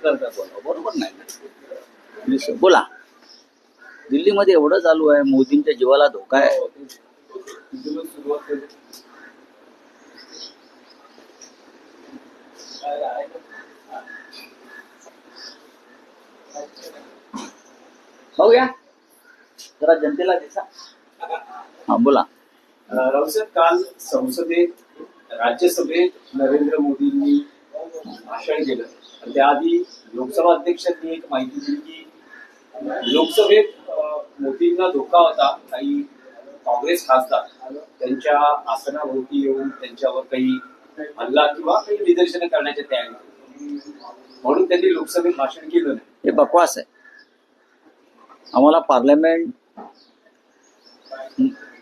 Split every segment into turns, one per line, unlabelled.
करता बरोबर नाही ना. बोला, दिल्लीमध्ये एवढं चालू आहे, मोदींच्या जीवाला धोका आहे. बघूया जरा जनतेला दिसा. हा बोला.
रावसाहेब, काल संसदेत राज्यसभेत नरेंद्र मोदींनी भाषण केलं आणि त्याआधी लोकसभा अध्यक्षांनी एक माहिती दिली की लोकसभेत मोदींना धोका होता. काही काँग्रेस खासदार त्यांच्या आसनाभोवती येऊन त्यांच्यावर काही हल्ला किंवा काही निदर्शनं करण्याच्या तयारी, म्हणून त्यांनी लोकसभेत भाषण केलं नाही.
हे बकवास आहे. आम्हाला पार्लमेंट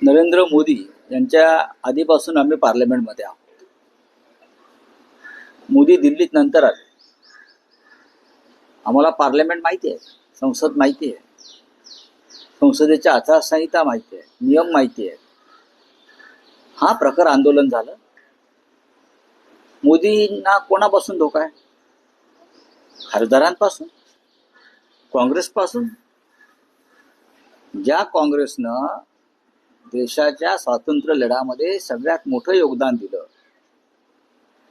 नरेंद्र मोदी यांच्या आधीपासून आम्ही पार्लमेंटमध्ये आहोत. मोदी दिल्लीत नंतर आले. आम्हाला पार्लमेंट माहिती आहे, संसद माहिती आहे, संसदेच्या आचारसंहिता माहिती आहे, नियम माहिती आहे. हा प्रखर आंदोलन झालं. मोदींना कोणापासून धोका आहे? खासदारांपासून, काँग्रेसपासून. ज्या काँग्रेसनं देशाच्या स्वातंत्र्य लढ्यामध्ये सगळ्यात मोठं योगदान दिलं,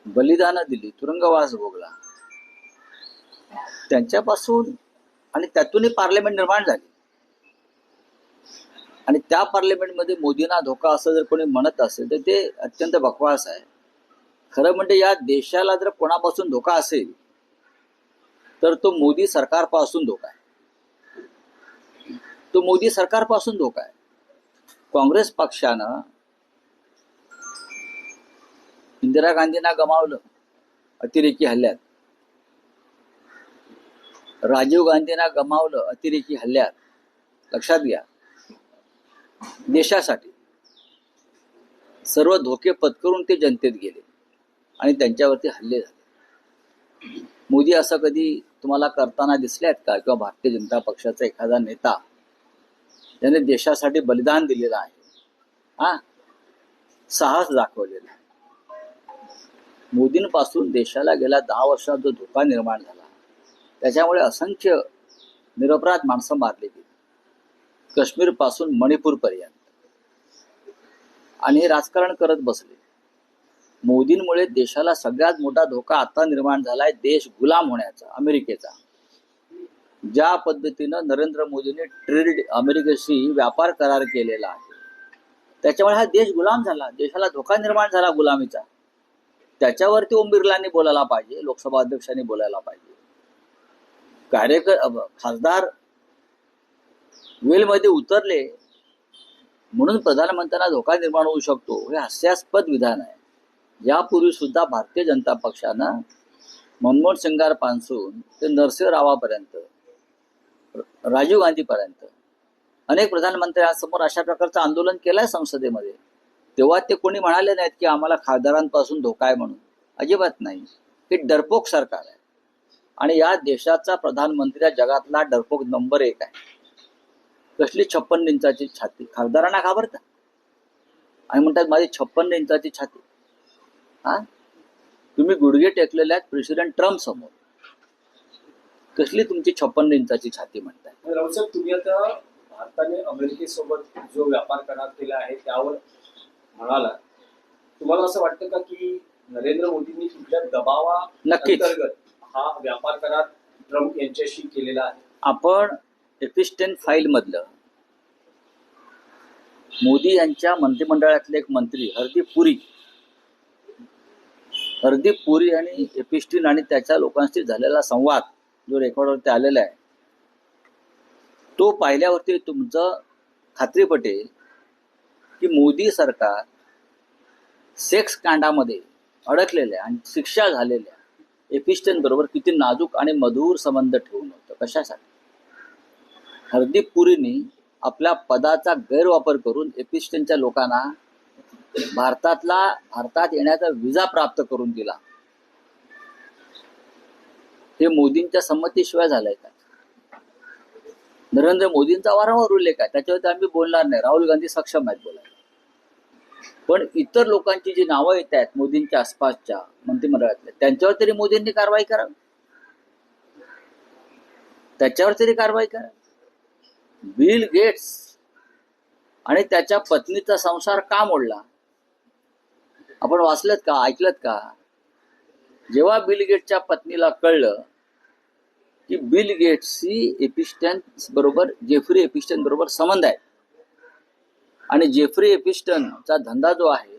बलिदानं दिली, तुरुंगवास भोगला, त्यांच्यापासून आणि त्यातूनही पार्लमेंट निर्माण झाली. आणि त्या पार्लमेंटमध्ये मोदींना धोका असं जर कोणी म्हणत असेल तर ते अत्यंत बकवास आहे. खरं म्हणजे या देशाला जर कोणापासून धोका असेल तर तो मोदी सरकारपासून धोका आहे. तो मोदी सरकारपासून धोका आहे. काँग्रेस पक्षानं इंदिरा गांधींना गमावलं अतिरेकी हल्ल्यात, राजीव गांधींना गमावलं अतिरेकी हल्ल्यात. लक्षात घ्या, देशासाठी सर्व धोके पत्करून ते जनतेत गेले आणि त्यांच्यावरती हल्ले झाले. मोदी असं कधी तुम्हाला करताना दिसले आहेत का? किंवा भारतीय जनता पक्षाचा एखादा नेता ज्याने देशासाठी बलिदान दिलेलं आहे, साहस दाखवलेलं आहे. मोदींपासून देशाला गेल्या 10 वर्षात जो धोका निर्माण झाला, त्याच्यामुळे असंख्य निरपराध माणसं मारली गेली, काश्मीर पासून मणिपूर पर्यंत. आणि हे राजकारण करत बसले. मोदींमुळे देशाला सगळ्यात मोठा धोका आता निर्माण झालाय, देश गुलाम होण्याचा, अमेरिकेचा. ज्या पद्धतीनं नरेंद्र मोदींनी ट्रेड अमेरिकेशी व्यापार करार केलेला आहे, त्याच्यामुळे हा देश गुलाम झाला, देशाला धोका निर्माण झाला गुलामीचा. त्याच्यावरती ओम बिर्लांनी बोलायला पाहिजे, लोकसभा अध्यक्षांनी बोलायला पाहिजे. खासदार वेलमध्ये उतरले म्हणून प्रधानमंत्र्यांना धोका निर्माण होऊ शकतो, हे हास्यास्पद विधान आहे. यापूर्वी सुद्धा भारतीय जनता पक्षानं मनमोहन सिंगारपासून ते नरसिंह रावापर्यंत, राजीव गांधीपर्यंत अनेक प्रधानमंत्र्यांसमोर अशा प्रकारचं आंदोलन केलंय संसदेमध्ये. तेव्हा ते कोणी म्हणाले नाहीत की आम्हाला खासदारांपासून धोका आहे म्हणून. अजिबात नाही. हे डरपोक सरकार आहे आणि या देशाचा प्रधानमंत्री या जगातला डरपोक नंबर 1 आहे. कसली 56 इंचाची छाती? खासदारांना घाबरता आणि म्हणतात माझी 56 इंचाची छाती. तुम्ही गुडघे टेकलेले आहेत प्रेसिडेंट ट्रम्प समोर. कसली तुमची 56 इंचाची छाती म्हणताय?
रावसाहेब, तुम्ही आता भारताने अमेरिकेसोबत जो व्यापार करार केला आहे त्यावर म्हणाला, तुम्हाला असं वाटतं का की नरेंद्र मोदींनी कुठल्या दबावा अंतर्गत हा व्यापार करार ट्रम्प यांच्याशी केलेला आहे?
आपण एपिस्टेन फाईल मधलं मोदी यांच्या मंत्रिमंडळातले एक मंत्री हरदीप पुरी आणि एपिस्टीन आणि त्याच्या लोकांशी झालेला संवाद जो रेकॉर्डवरती आलेला आहे, तो पाहिल्यावरती तुमचं खात्री पटेल की मोदी सरकार सेक्स कांडामध्ये अडकलेल्या आणि शिक्षा झालेल्या एपिस्टेन बरोबर किती नाजूक आणि मधुर संबंध ठेवून होतं. कशासाठी? हरदीप पुरीनी आपल्या पदाचा गैरवापर करून एपिस्टेनच्या लोकांना भारतात येण्याचा विजा प्राप्त करून दिला. हे मोदींच्या संमतीशिवाय झालंय का? नरेंद्र मोदींचा वारंवार उल्लेख आहे, त्याच्यावरती आम्ही बोलणार नाही. राहुल गांधी सक्षम आहेत बोलायला. पण इतर लोकांची जी नावं येत आहेत मोदींच्या आसपासच्या मंत्रिमंडळातल्या, त्यांच्यावर तरी मोदींनी कारवाई करावी. त्याच्यावर तरी कारवाई करा. बिल गेट्स आणि त्याच्या पत्नीचा संसार का मोडला आपण वाचलत का, ऐकलत का? जेव्हा बिल गेट्सच्या पत्नीला कळलं की बिल गेट्सची एपिस्टन बरोबर, जेफ्री एपिस्टन बरोबर संबंध आहे आणि जेफ्री एपिस्टनचा धंदा जो आहे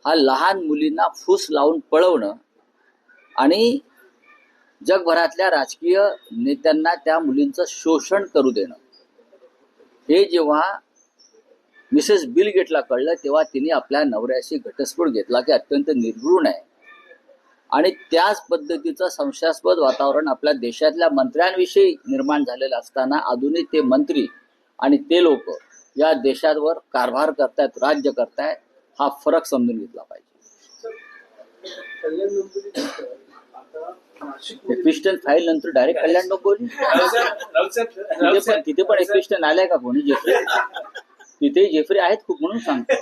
हा लहान मुलींना फूस लावून पळवणं आणि जगभरातल्या राजकीय नेत्यांना त्या मुलींचं शोषण करू देणं, हे जेव्हा मिसेस बिल गेटला कळलं तेव्हा तिने आपल्या नवऱ्याशी घटस्फोट घेतला की अत्यंत निर्घृण आहे. आणि त्याच पद्धतीचं संशयास्पद वातावरण आपल्या देशातल्या मंत्र्यांविषयी निर्माण झालेलं असताना अजूनही ते मंत्री आणि ते लोक या देशावर कारभार करतायत, राज्य करतायत, हा फरक समजून घेतला पाहिजे. एपिस्टन फाईल नंतर डायरेक्ट कल्याण डोंबिवली तिथे पण एपिस्टन आलाय का कोणी? जेफ्री तिथे जेफ्री आहेत खूप म्हणून सांगतो.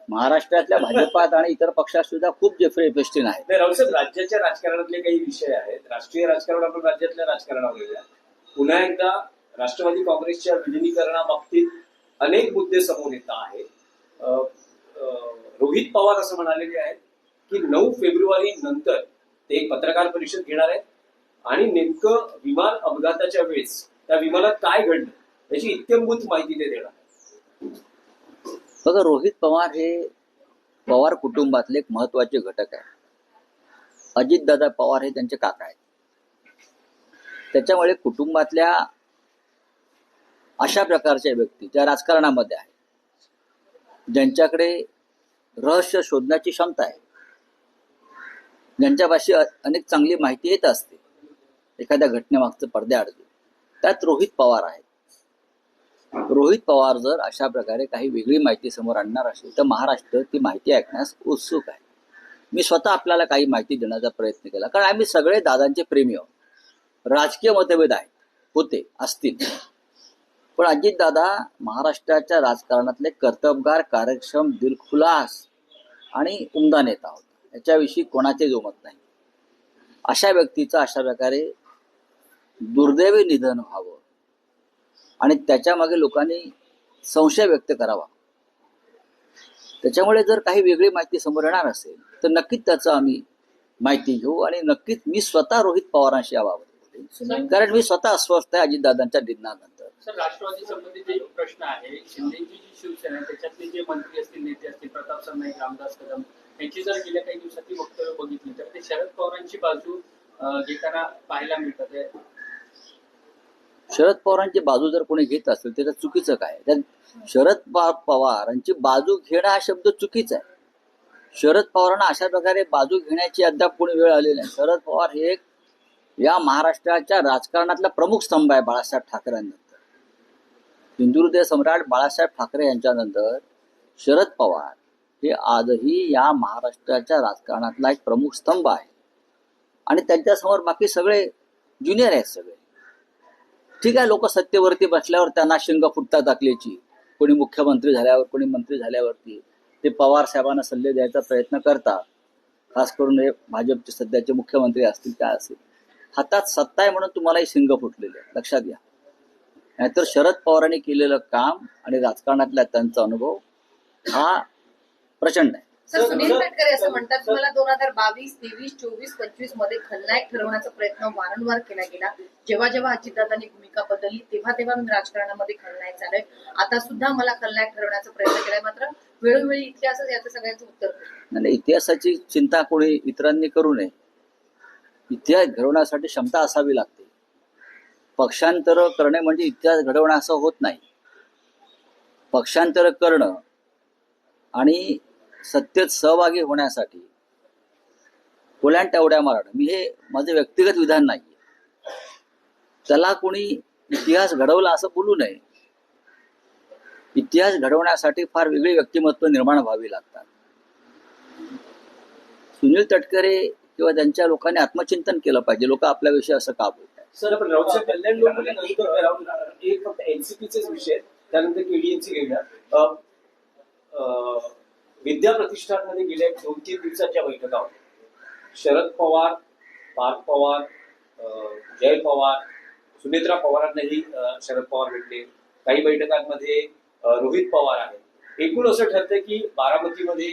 महाराष्ट्रातल्या भाजपात आणि इतर पक्षात सुद्धा खूप जेफ्री एपिस्टन आहेत.
रावसाहेब, राज्याच्या राजकारणातले काही विषय आहेत, राष्ट्रीय राजकारण आपण राज्यातल्या राजकारणावर घेऊया. पुन्हा एकदा राष्ट्रवादी काँग्रेसच्या विलिनीकरणाबाबतीत अनेक मुद्दे समोर येत आहेत. रोहित पवार असं म्हणालेले आहेत की 9 फेब्रुवारी नंतर ते एक पत्रकार परिषद घेणार आहेत आणि नेमकं विमान अपघाताच्या वेळेस त्या विमानात काय घडलं याची इत्यंभूत माहिती ते देणार.
बघा, रोहित पवार हे पवार कुटुंबातले एक महत्वाचे घटक आहे. अजितदादा पवार हे त्यांचे काका आहेत. त्याच्यामुळे कुटुंबातल्या अशा प्रकारच्या व्यक्ती ज्या राजकारणामध्ये आहेत, ज्यांच्याकडे रहस्य शोधण्याची क्षमता आहे, ज्यांच्यापाशी अनेक चांगली माहिती येत असते एखाद्या घटनेमागचं पडद्याआड, त्यात रोहित पवार आहेत. रोहित पवार जर अशा प्रकारे काही वेगळी माहिती समोर आणणार असेल तर महाराष्ट्र ती माहिती ऐकण्यास उत्सुक आहे. मी स्वतः आपल्याला काही माहिती देण्याचा प्रयत्न केला, कारण आम्ही सगळे दादांचे प्रेमी आहोत. राजकीय मतभेद आहेत, होते, असतील, पण अजितदादा महाराष्ट्राच्या राजकारणातले कर्तबगार, कार्यक्षम, दिलखुलास आणि उमदा नेता होता. याच्याविषयी कोणाचे जोमत नाही. अशा व्यक्तीचं अशा प्रकारे दुर्दैवी निधन व्हावं आणि त्याच्यामागे लोकांनी संशय व्यक्त करावा, त्याच्यामुळे जर काही वेगळी माहिती समोर येणार असेल तर नक्कीच त्याचं आम्ही माहिती घेऊ आणि नक्कीच मी स्वतः रोहित पवारांशी याबाबत बोलेन, कारण मी स्वतः अस्वस्थ आहे अजितदादांच्या निधनानंतर.
सर, राष्ट्रवादी संबंधित एक प्रश्न आहे. शिंदेची जी शिवसेना त्याच्यातले जे मंत्री असतील, नेते असतील, प्रताप सरनाईक, रामदास कदम यांची जर गेल्या काही दिवसात वक्तव्य बघितली तर ते शरद पवारांची बाजू घेताना पाहायला मिळतात.
शरद पवारांची बाजू जर कोणी घेत असेल त्याचं चुकीचं काय? शरद पवारांची बाजू घेणं हा शब्द चुकीचा आहे. शरद पवारांना अशा प्रकारे बाजू घेण्याची अद्याप कोणी वेळ आलेली नाही. शरद पवार हे या महाराष्ट्राच्या राजकारणातला प्रमुख स्तंभ आहे बाळासाहेब ठाकरेंनंतर. हिंदुहृदय सम्राट बाळासाहेब ठाकरे यांच्यानंतर शरद पवार हे आजही या महाराष्ट्राच्या राजकारणातला एक प्रमुख स्तंभ आहे आणि त्यांच्यासमोर बाकी सगळे ज्युनियर आहेत. सगळे ठीक आहे, लोक सत्तेवरती बसल्यावर त्यांना शिंग फुटतात अकलेची, कोणी मुख्यमंत्री झाल्यावर, कोणी मंत्री झाल्यावरती ते पवार साहेबांना सल्ले द्यायचा प्रयत्न करतात. खास करून हे भाजपचे सध्याचे मुख्यमंत्री असतील, काय असतील, हातात सत्ता आहे म्हणून तुम्हालाही शिंग फुटलेले आहे, लक्षात घ्या. नाहीतर शरद पवारांनी केलेलं काम आणि राजकारणातला त्यांचा अनुभव हा प्रचंड आहे.
सर, सुनील तटकरे असं म्हणतात तुम्हाला 2022, 23, 24, 25 मध्ये खलनायक ठरवण्याचा प्रयत्न वारंवार केला गेला. जेव्हा जेव्हा अजितदादांनी भूमिका बदलली तेव्हा तेव्हा मी राजकारणामध्ये खलनायक झालोय. आता सुद्धा मला खलनायक ठरवण्याचा प्रयत्न केलाय. मात्र वेळोवेळी इतिहासच याचं सगळ्यांचं उत्तर
नाही. इतिहासाची चिंता कोणी इतरांनी करू नये. इतिहास घडवण्यासाठी क्षमता असावी लागते. पक्षांतर करणे म्हणजे इतिहास घडवणं असं होत नाही. पक्षांतर करणं आणि सत्तेत सहभागी होण्यासाठी कोल्यांट्या उड्या मारणं, मी हे माझं व्यक्तिगत विधान नाही. त्याला कोणी इतिहास घडवला असं बोलू नये. इतिहास घडवण्यासाठी फार वेगळी व्यक्तिमत्व निर्माण व्हावी लागतात. सुनील तटकरे किंवा त्यांच्या लोकांनी आत्मचिंतन केलं पाहिजे. लोक आपल्याविषयी असं का बोलतात?
सर, आपण राऊतसाहेब कल्याण डोंबिवली एक फक्त एनसीपीचेच विषय, त्यानंतर केडीएमसी घेऊया. विद्या प्रतिष्ठानमध्ये गेल्या 2-3 दिवसाच्या बैठका होत्या. शरद पवार, पार्थ पवार, जय पवार, सुनेत्रा पवारांनाही शरद पवार भेटले. काही बैठकांमध्ये रोहित पवार आहेत. एकूण असं ठरतंय की बारामतीमध्ये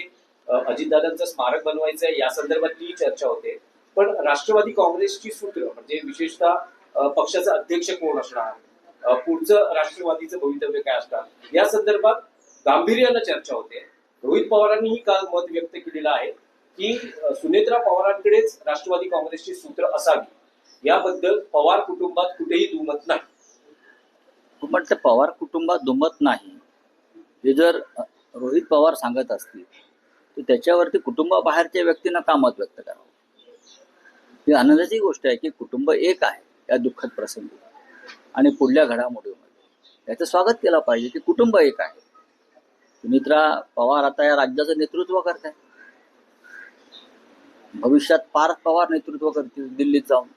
अजितदादांचं स्मारक बनवायचं आहे, या संदर्भातली चर्चा होते. पण राष्ट्रवादी काँग्रेसची सूत्र म्हणजे विशेषतः पक्षाचा अध्यक्ष कोण असणार, पुढचं राष्ट्रवादीचं भवितव्य काय असणार, या संदर्भात गांभीर्यानं चर्चा होते. रोहित पवारांनीही काल मत व्यक्त केलेलं आहे की सुनेत्रा पवारांकडेच राष्ट्रवादी काँग्रेसची सूत्र असावी. याबद्दल पवार कुटुंबात कुठेही दुमत नाही.
म्हटलं पवार कुटुंबात दुमत नाही हे जर रोहित पवार सांगत असतील तर त्याच्यावरती कुटुंबाबाहेरच्या व्यक्तींना का मत व्यक्त करावं. ही आनंदाची गोष्ट आहे की कुटुंब एक आहे या दुःखद प्रसंगी आणि पुढल्या घडामोडीमध्ये याचं स्वागत केलं पाहिजे की कुटुंब एक आहे. सुनेत्रा पवार आता या राज्याचं नेतृत्व करत आहे. भविष्यात पार्थ पवार नेतृत्व करतील दिल्लीत जाऊन,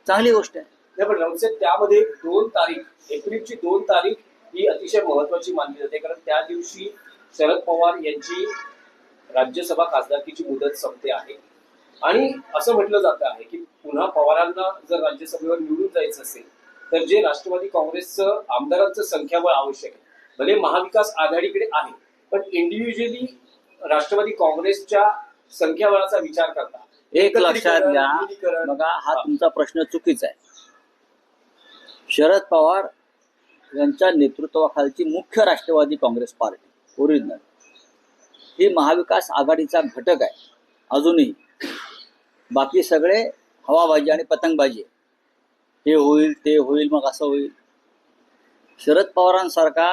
चांगली गोष्ट आहे.
नाही, पण राऊत साहेब त्यामध्ये 2 तारीख, एप्रिलची 2 तारीख ही अतिशय महत्वाची मानली जाते. कारण त्या दिवशी शरद पवार यांची राज्यसभा खासदारकीची मुदत संपते आहे आणि असं म्हटलं जात आहे की पुन्हा पवारांना जर राज्यसभेवर निवडून जायचं असेल तर जे राष्ट्रवादी काँग्रेसचं आमदारांचं संख्याबळ आवश्यक आहे. भले महाविकास आघाडीकडे आहे, पण इंडिव्हिज्युअली राष्ट्रवादी काँग्रेसच्या संख्याबळाचा विचार करता
एक लक्षात घ्या
विलीनीकरण,
बघा, हा तुमचा प्रश्न चुकीचा आहे. शरद पवार यांच्या नेतृत्वाखालची मुख्य राष्ट्रवादी काँग्रेस पार्टी ओरिजिनल ही महाविकास आघाडीचा घटक आहे अजूनही. बाकी सगळे हवाबाजी आणि पतंगबाजी, हे होईल ते होईल मग असं होईल. शरद पवारांसारखा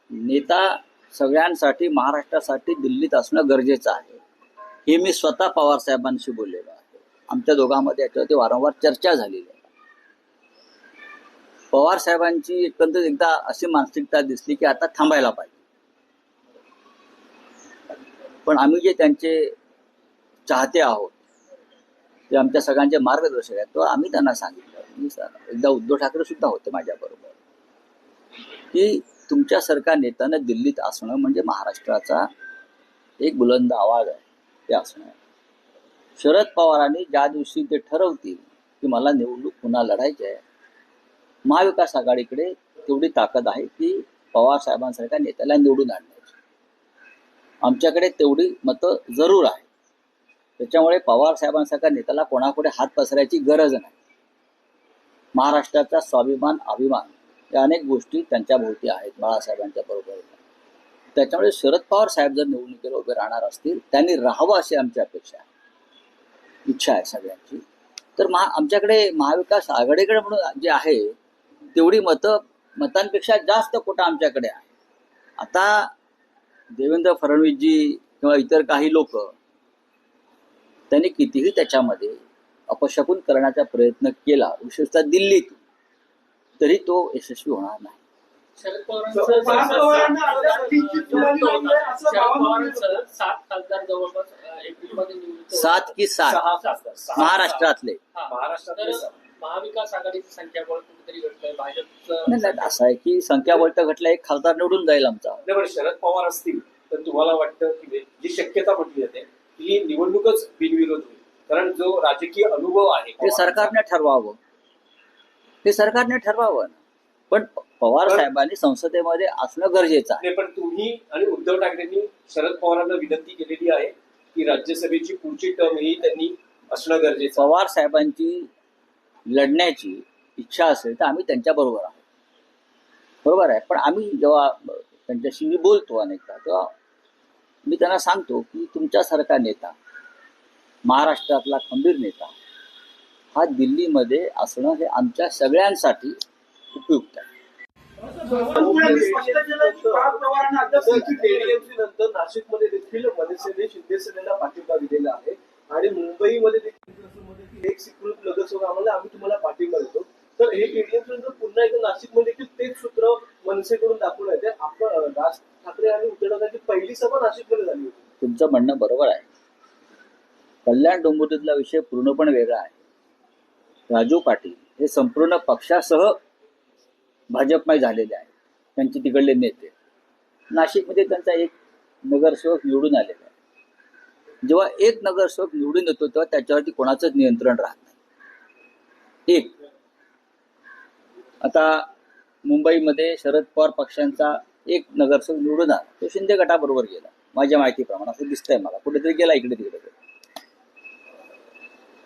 नेता सगळ्यांसाठी महाराष्ट्रासाठी दिल्लीत असणं गरजेचं आहे. हे मी स्वतः पवार साहेबांशी बोललेलो आहे. आमच्या दोघांमध्ये याच्यावरती वारंवार चर्चा झालेली आहे. पवार साहेबांची एकदा अशी मानसिकता दिसली की आता थांबायला पाहिजे. पण आम्ही जे त्यांचे चाहते आहोत ते आमच्या सगळ्यांचे मार्गदर्शक आहेत, तर आम्ही त्यांना सांगितलं, एकदा उद्धव ठाकरे सुद्धा होते माझ्याबरोबर, की तुमच्यासारख्या नेत्यानं दिल्लीत असणं म्हणजे महाराष्ट्राचा एक बुलंद आवाज आहे, ते असणं. शरद पवारांनी ज्या दिवशी ते ठरवतील की मला निवडणूक पुन्हा लढायची आहे, महाविकास आघाडीकडे तेवढी ताकद आहे की पवार साहेबांसारख्या नेत्याला निवडून आणण्याची. आमच्याकडे तेवढी मतं जरूर आहे. त्याच्यामुळे पवार साहेबांसारख्या नेत्याला कोणापुढे हात पसरायची गरज नाही. महाराष्ट्राचा स्वाभिमान, अभिमान या अनेक गोष्टी त्यांच्या भोवती आहेत, बाळासाहेबांच्या बरोबर. त्याच्यामुळे शरद पवार साहेब जर निवडणुकीला उभे राहणार असतील, त्यांनी राहावं अशी आमची अपेक्षा आहे, इच्छा आहे सगळ्यांची. तर आमच्याकडे महाविकास आघाडीकडे म्हणून जे आहे तेवढी मतांपेक्षा जास्त कोटा आमच्याकडे आहे. आता देवेंद्र फडणवीसजी किंवा इतर काही लोक त्यांनी कितीही त्याच्यामध्ये अपशकुन करण्याचा प्रयत्न केला, विशेषतः दिल्लीत, तरी तो यशस्वी होणार नाही.
शरद पवारांचं 7 खासदार जवळपास एप्रिलमध्ये निवडून
7 की 7 महाराष्ट्रातले.
महाराष्ट्रातले
तर महाविकास आघाडीची संख्याबळ कुठेतरी घटतंय, भाजपचं
नाही, असं आहे की संख्याबळ तर घटला, एक खासदार निवडून जाईल आमचा.
नाही, पण शरद पवार असतील तर तुम्हाला वाटतं की जी शक्यता म्हटली जाते ती निवडणूकच बिनविरोध होईल? कारण जो राजकीय अनुभव आहे
ते सरकारने ठरवावं, हे सरकारने ठरवावं. पण पवार साहेबांनी संसदेमध्ये असणं गरजेचं आहे.
पण तुम्ही आणि उद्धव ठाकरेंनी शरद पवारांना विनंती केलेली आहे की राज्यसभेची पुढची टर्म ही त्यांनी असणं गरजेचं.
पवार साहेबांची लढण्याची इच्छा असेल तर आम्ही त्यांच्या बरोबर आहोत, बरोबर आहे. पण आम्ही जेव्हा त्यांच्याशी मी बोलतो अनेकदा, तेव्हा मी त्यांना सांगतो की तुमच्यासारखा नेता, महाराष्ट्रातला खंबीर नेता हा दिल्लीमध्ये असणं हे आमच्या सगळ्यांसाठी उपयुक्त आहे.
नंतर नाशिकमध्ये देखील मनसेने शिंदे सेनेला पाठिंबा दिलेला आहे आणि मुंबईमध्ये देखील एक स्वीकृत लगत आम्हाला आम्ही तुम्हाला पाठिंबा देतो. तर हे टीडीएमसी नंतर पुन्हा एकदा नाशिकमध्ये देखील तेच सूत्र मनसेकडून दाखवून येते. आपण राज ठाकरे आणि उद्धव ठाकरेंची पहिली सभा नाशिकमध्ये झाली होती.
तुमचं म्हणणं बरोबर आहे. कल्याण डोंबिवलीतला विषय पूर्णपणे वेगळा आहे. राजू पाटील हे संपूर्ण पक्षासह भाजपमय झालेले आहेत, त्यांचे तिकडले नेते. नाशिकमध्ये त्यांचा एक नगरसेवक निवडून आलेला आहे. जेव्हा एक नगरसेवक निवडून येतो तेव्हा त्याच्यावरती कोणाचंच नियंत्रण राहत नाही. एक आता मुंबईमध्ये शरद पवार पक्षांचा एक नगरसेवक निवडून आला, तो शिंदे गटाबरोबर गेला माझ्या माहितीप्रमाणे, असं दिसतंय मला, कुठेतरी गेला इकडे तिकडे.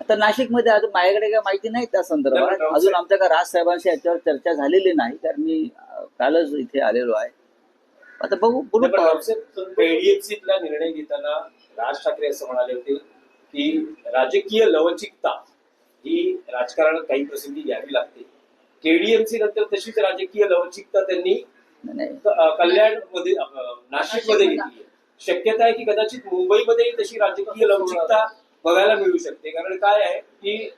आता नाशिकमध्ये अजून माझ्याकडे काय माहिती नाही त्या संदर्भात, अजून आमच्या का राजसाहेबांशी याच्यावर चर्चा झालेली नाही, कारण मी कालच इथे आलेलो आहे. आता बघू बोलू.
एडीएफसीतला निर्णय घेताना राज ठाकरे असं म्हणाले होते की राजकीय लवचिकता ही राजकारणात काही प्रसिद्धी घ्यावी लागते. केडीएमसी नंतर तशीच राजकीय लवचिकता त्यांनी
नाही,
कल्याणमध्ये नाशिकमध्ये घेतली. शक्यता आहे की कदाचित मुंबईमध्येही तशी राजकीय लवचिकता बघायला मिळू शकते. कारण काय आहे की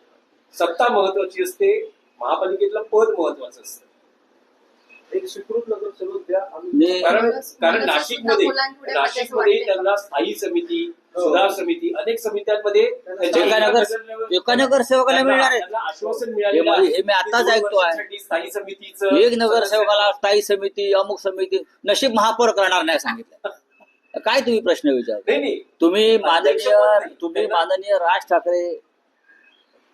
सत्ता महत्वाची असते, महापालिकेतलं पद महत्वाचं असतं.
एक स्वीकृत नगरसेवक द्या आम्ही.
कारण नाशिकमध्ये त्यांना स्थायी समिती, सुधार समिती, अनेक समित्यांमध्ये
एका नगरसेवकाला मिळणार आहे,
त्यांना आश्वासन मिळालेलं आहे.
हे मी आताच ऐकतोय.
स्थायी समितीचं
एक नगरसेवकाला स्थायी समिती, अमुक समिती, नशीब महापौर करणार नाही सांगितलं. काय तुम्ही प्रश्न विचारता?
नाही
तुम्ही माननीय राज ठाकरे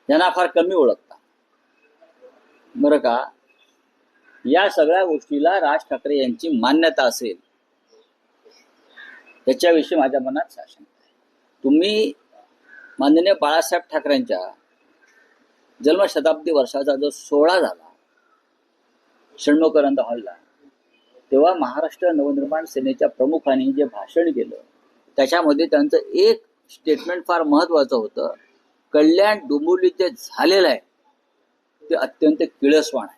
यांना फार कमी ओळखता बरं का. या सगळ्या गोष्टीला राज ठाकरे यांची मान्यता असेल त्याच्याविषयी माझ्या मनात साशंक आहे. तुम्ही माननीय बाळासाहेब ठाकरेंच्या जन्मशताब्दी वर्षाचा जो सोहळा झाला षण्मुखानंद हॉलला, तेव्हा महाराष्ट्र नवनिर्माण सेनेच्या प्रमुखांनी जे भाषण केलं त्याच्यामध्ये त्यांचं एक स्टेटमेंट फार महत्वाचं होतं. कल्याण डोंबिवली जे झालेलं आहे ते अत्यंत किळसवाण आहे.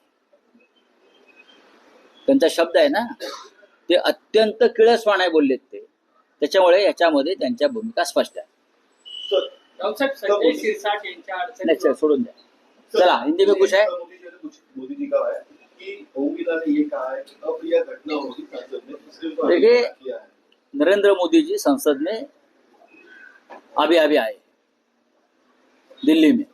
त्यांचा शब्द आहे ना, ते अत्यंत किळसवाण आहे बोललेत ते. त्याच्यामुळे याच्यामध्ये त्यांच्या भूमिका स्पष्ट आहे.
रावसाहेब, संजय शिरसाट यांच्या अडचणी
नाही सोडून द्या, चला हिंदी में कुछ है.
मोदी जी का है कि ओम बिरला ने ये कहा है कि अब यह घटना होगी संसद में, इसलिए उनको
देखिए,
हटाया किया है.
नरेंद्र मोदी जी संसद में अभी आए दिल्ली में.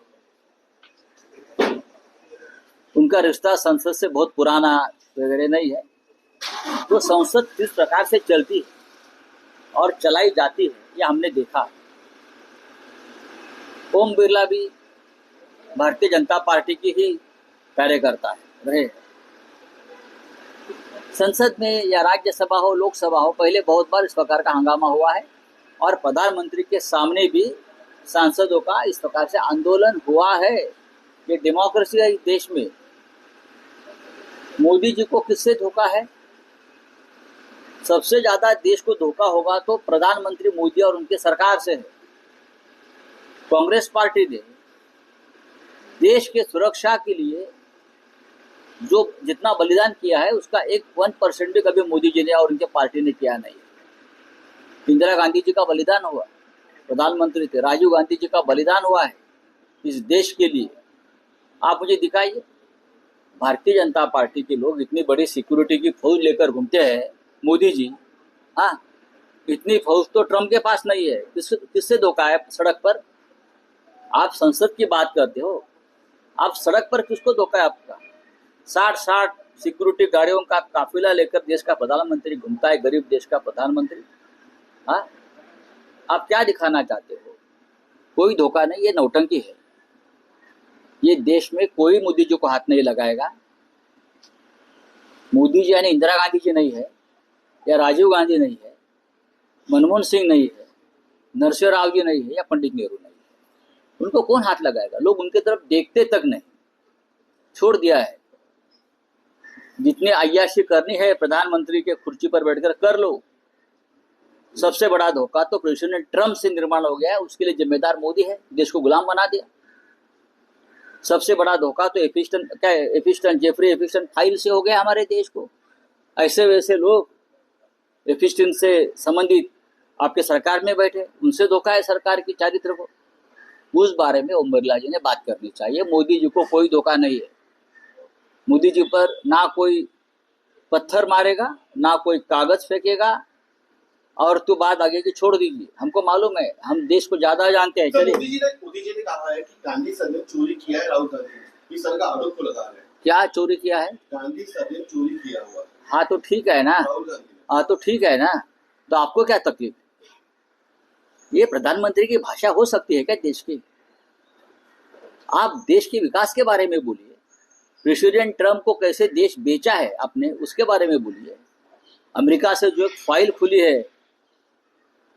उनका रिश्ता संसद से बहुत पुराना वगैरह नहीं है. तो संसद किस प्रकार से चलती है और चलाई जाती है ये हमने देखा. ओम बिरला भी भारतीय जनता पार्टी की ही कार्यकर्ता है रहे. संसद में या राज्यसभा हो लोकसभा हो, पहले बहुत बार इस प्रकार का हंगामा हुआ है और प्रधानमंत्री के सामने भी सांसदों का इस प्रकार से आंदोलन हुआ है. ये डेमोक्रेसी है इस देश में. मोदी जी को किससे धोखा है? सबसे ज्यादा देश को धोखा होगा तो प्रधानमंत्री मोदी और उनके सरकार से है. कांग्रेस पार्टी ने देश के सुरक्षा के लिए जो जितना बलिदान किया है उसका 1% भी कभी मोदी जी ने और उनके पार्टी ने किया नहीं. इंदिरा गांधी जी का बलिदान हुआ, प्रधानमंत्री थे. राजीव गांधी जी का बलिदान हुआ है इस देश के लिए. आप मुझे दिखाइए, भारतीय जनता पार्टी के लोग इतनी बड़ी सिक्योरिटी की फौज लेकर घूमते हैं. मोदी जी, हाँ, इतनी फौज तो ट्रम्प के पास नहीं है. किससे धोखा है सड़क पर? आप संसद की बात करते हो, आप सड़क पर किसको धोखा है आपका? 60 सिक्योरिटी गाड़ियों का काफिला लेकर देश का प्रधानमंत्री घूमता है, गरीब देश का प्रधानमंत्री. हाँ, आप क्या दिखाना चाहते हो? कोई धोखा नहीं, ये नौटंकी है. ये देश में कोई मोदी जी को हाथ नहीं लगाएगा. मोदी जी यानी इंदिरा गांधी जी नहीं है, या राजीव गांधी नहीं है, मनमोहन सिंह नहीं है, नरसिंह राव जी नहीं है, या पंडित नेहरू नहीं है. उनको कौन हाथ लगाएगा? लोग उनके तरफ देखते तक नहीं, छोड़ दिया है. जितनी अय्याशी करनी है प्रधानमंत्री के कुर्सी पर बैठकर कर लो. सबसे बड़ा धोखा तो प्रेसिडेंट ट्रम्प से निर्माण हो गया है, उसके लिए जिम्मेदार मोदी है, देश को गुलाम बना दिया. सबसे बड़ा धोखा तो जेफरी एफिस्टन फाइल से हो गया हमारे देश को. ऐसे वैसे लोग एफिस्टन से संबंधित आपके सरकार में बैठे, उनसे धोखा है सरकार की चारित्र को. उस बारे में ओम बिरला जी ने बात करनी चाहिए. मोदी जी को कोई धोखा नहीं है. मोदी जी पर ना कोई पत्थर मारेगा, ना कोई कागज फेंकेगा, और तो बात आगे की छोड़ दीजिए. हमको मालूम है, हम देश को ज्यादा जानते हैं. चलिए,
मोदी जी ने कहा है कि गांधी सर ने चोरी किया है. राहुल गांधी ने इस सर का आरोप को लगा रहे हैं.
क्या चोरी किया है?
गांधी सर ने चोरी किया हुआ है.
हाँ तो ठीक है ना,
राहुल गांधी ने.
हाँ तो ठीक है ना, तो आपको क्या तकलीफ? ये प्रधानमंत्री की भाषा हो सकती है क्या देश की? आप देश के विकास के बारे में बोलिए. प्रेसिडेंट ट्रम्प को कैसे देश बेचा है आपने, उसके बारे में बोलिए। अमेरिका से जो एक फाइल खुली है,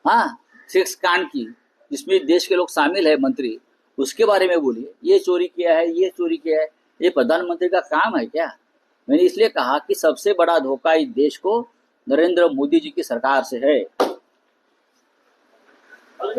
हाँ, सेक्स कांड की, जिसमें देश के लोग शामिल है, मंत्री, उसके बारे में बोलिए। ये चोरी किया है, ये चोरी किया है, ये प्रधानमंत्री का काम है क्या? मैंने इसलिए कहा कि सबसे बड़ा धोखा इस देश को नरेंद्र मोदी जी की सरकार से है।
अलग